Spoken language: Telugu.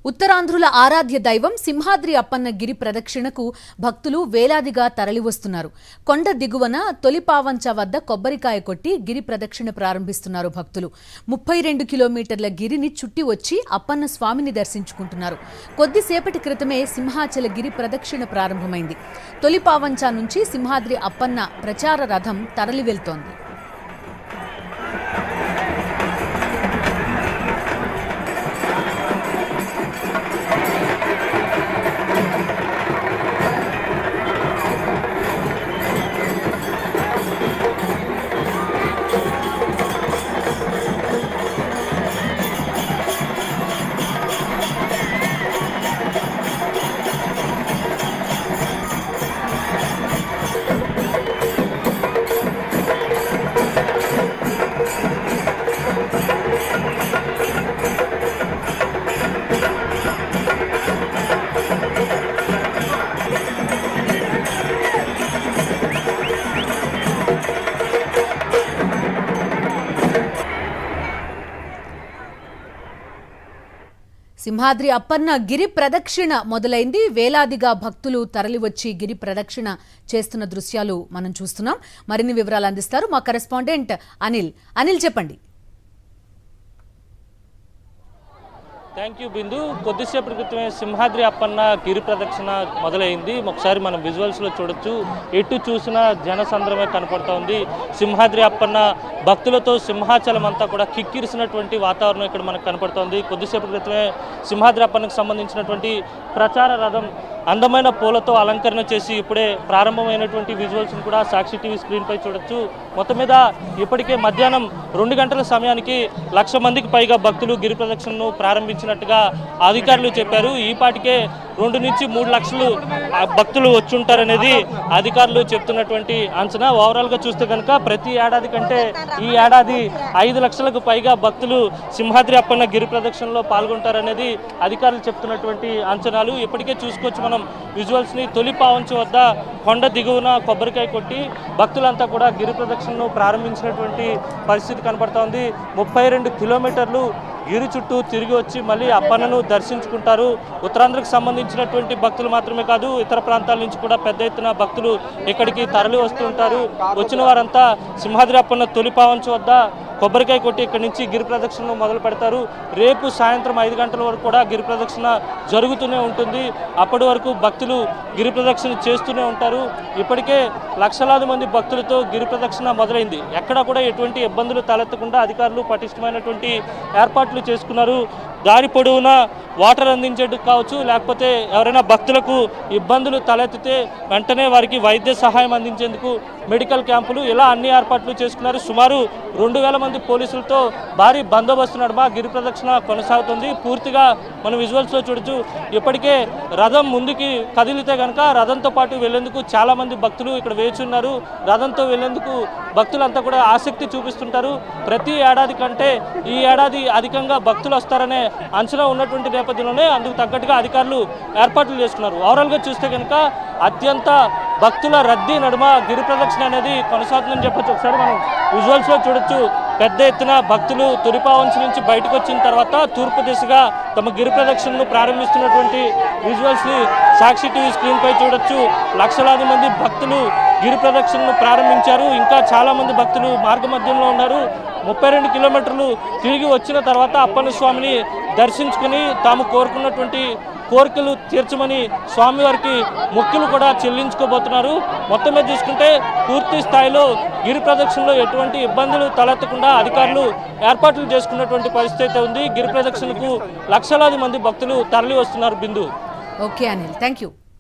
ఉత్తరాంధ్రుల ఆరాధ్య దైవం సింహాద్రి అప్పన్న గిరి ప్రదక్షిణకు భక్తులు వేలాదిగా తరలివస్తున్నారు. కొండ దిగువన తొలిపావంచ వద్ద కొబ్బరికాయ కొట్టి గిరి ప్రదక్షిణ ప్రారంభిస్తున్నారు భక్తులు. 32 కిలోమీటర్ల గిరిని చుట్టి వచ్చి అప్పన్న స్వామిని దర్శించుకుంటున్నారు. కొద్దిసేపటి క్రితమే సింహాచల గిరి ప్రదక్షిణ ప్రారంభమైంది. తొలిపావంచ నుంచి సింహాద్రి అప్పన్న ప్రచార రథం తరలి వెళ్తోంది. సింహాద్రి అప్పన్న గిరి ప్రదక్షిణ మొదలైంది. వేలాదిగా భక్తులు తరలివచ్చి గిరి ప్రదక్షిణ చేస్తున్న దృశ్యాలు మనం చూస్తున్నాం. మరిన్ని వివరాలు అందిస్తారు మా కరెస్పాండెంట్ అనిల్. చెప్పండి. థ్యాంక్ యూ బిందు. కొద్దిసేపటి క్రితమే సింహాద్రి అప్పన్న గిరి ప్రదక్షిణ మొదలైంది. ఒకసారి మనం విజువల్స్లో చూడొచ్చు. ఎటు చూసినా జనసంద్రమే కనపడుతోంది. సింహాద్రి అప్పన్న భక్తులతో సింహాచలం అంతా కూడా కిక్కిరిసినటువంటి వాతావరణం ఇక్కడ మనకు కనపడుతోంది. కొద్దిసేపటి క్రితమే సింహాద్రి అప్పన్నకు సంబంధించినటువంటి ప్రచార రథం అందమైన పూలతో అలంకరణ చేసి ఇప్పుడే ప్రారంభమైనటువంటి విజువల్స్ని కూడా సాక్షి టీవీ స్క్రీన్పై చూడొచ్చు. మొత్తం మీద ఇప్పటికే మధ్యాహ్నం 2 గంటల సమయానికి 1,00,000 మందికి పైగా భక్తులు గిరి ప్రదక్షిణను ప్రారంభించినట్టుగా అధికారులు చెప్పారు. ఈ పాటికే 2 నుంచి 3 లక్షలు భక్తులు వచ్చుంటారనేది అధికారులు చెప్తున్నటువంటి అంచనా. ఓవరాల్గా చూస్తే కనుక ప్రతి ఏడాది కంటే ఈ ఏడాది 5 లక్షలకు పైగా భక్తులు సింహాద్రి అప్పన్న గిరి ప్రదక్షిణలో పాల్గొంటారనేది అధికారులు చెప్తున్నటువంటి అంచనాలు. ఇప్పటికే చూసుకోవచ్చు మనం విజువల్స్ని. తొలిపావంచ వద్ద కొండ దిగువన కొబ్బరికాయ కొట్టి భక్తులంతా కూడా గిరి ప్రదక్షిణను ప్రారంభించినటువంటి పరిస్థితి కనబడుతోంది. 32 కిలోమీటర్లు గిరి చుట్టూ తిరిగి వచ్చి మళ్ళీ అప్పన్నను దర్శించుకుంటారు. ఉత్తరాంధ్రకు సంబంధించినటువంటి భక్తులు మాత్రమే కాదు, ఇతర ప్రాంతాల నుంచి కూడా పెద్ద ఎత్తున భక్తులు ఇక్కడికి తరలి వస్తుంటారు. వచ్చిన వారంతా సింహాద్రి అప్పన్న తొలిపావంచ వద్ద కొబ్బరికాయ కొట్టి ఇక్కడి నుంచి గిరి ప్రదక్షిణను మొదలు పెడతారు. రేపు సాయంత్రం 5 గంటల వరకు కూడా గిరి ప్రదక్షిణ జరుగుతూనే ఉంటుంది. అప్పటి వరకు భక్తులు గిరి ప్రదక్షిణ చేస్తూనే ఉంటారు. ఇప్పటికే లక్షలాది మంది భక్తులతో గిరి ప్రదక్షిణ మొదలైంది. ఎక్కడా కూడా ఎటువంటి ఇబ్బందులు తలెత్తకుండా అధికారులు పటిష్టమైనటువంటి ఏర్పాట్లు చేసుకున్నారు. దారి పొడవునా వాటర్ అందించేందుకు కావచ్చు, లేకపోతే ఎవరైనా భక్తులకు ఇబ్బందులు తలెత్తితే వెంటనే వారికి వైద్య సహాయం అందించేందుకు మెడికల్ క్యాంపులు, ఇలా అన్ని ఏర్పాట్లు చేసుకున్నారు. సుమారు 2,000 మంది పోలీసులతో భారీ బందోబస్తు నడుమ గిరి ప్రదక్షిణ కొనసాగుతుంది. పూర్తిగా మనం విజువల్స్లో చూడొచ్చు. ఇప్పటికే రథం ముందుకి కదిలితే కనుక రథంతో పాటు వెళ్లేందుకు చాలామంది భక్తులు ఇక్కడ వేచి ఉన్నారు. రథంతో వెళ్లేందుకు భక్తులంతా కూడా ఆసక్తి చూపిస్తుంటారు. ప్రతి ఏడాది కంటే ఈ ఏడాది అధికంగా భక్తులు వస్తారనే అంచనా ఉన్నటువంటి నేపథ్యంలోనే అందుకు తగ్గట్టుగా అధికారులు ఏర్పాట్లు చేసుకున్నారు. ఓవరాల్గా చూస్తే కనుక అత్యంత భక్తుల రద్దీ నడుమ గిరి ప్రదక్షిణ అనేది కొనసాగుతుందని చెప్పొచ్చు. ఒకసారి మనం విజువల్స్లో చూడొచ్చు. పెద్ద ఎత్తున భక్తులు తొలిపావంచ నుంచి బయటకు వచ్చిన తర్వాత తూర్పు దిశగా తమ గిరి ప్రదక్షిణను ప్రారంభిస్తున్నటువంటి విజువల్స్ని సాక్షి టీవీ స్క్రీన్పై చూడొచ్చు. లక్షలాది మంది భక్తులు గిరి ప్రదక్షిణను ప్రారంభించారు. ఇంకా చాలామంది భక్తులు మార్గ మధ్యంలో ఉన్నారు. 32 కిలోమీటర్లు తిరిగి వచ్చిన తర్వాత అప్పన్న స్వామిని దర్శించుకుని తాము కోరుకున్నటువంటి కోరికలు తీర్చమని స్వామివారికి మొక్కులు కూడా చెల్లించుకోబోతున్నారు. మొత్తం మీద చూసుకుంటే పూర్తి స్థాయిలో గిరి ప్రదక్షిణలో ఎటువంటి ఇబ్బందులు తలెత్తకుండా అధికారులు ఏర్పాట్లు చేసుకున్నటువంటి పరిస్థితి ఉంది. గిరి ప్రదక్షిణకు లక్షలాది మంది భక్తులు తరలి వస్తున్నారు. Bindu. Okay Anil, thank you.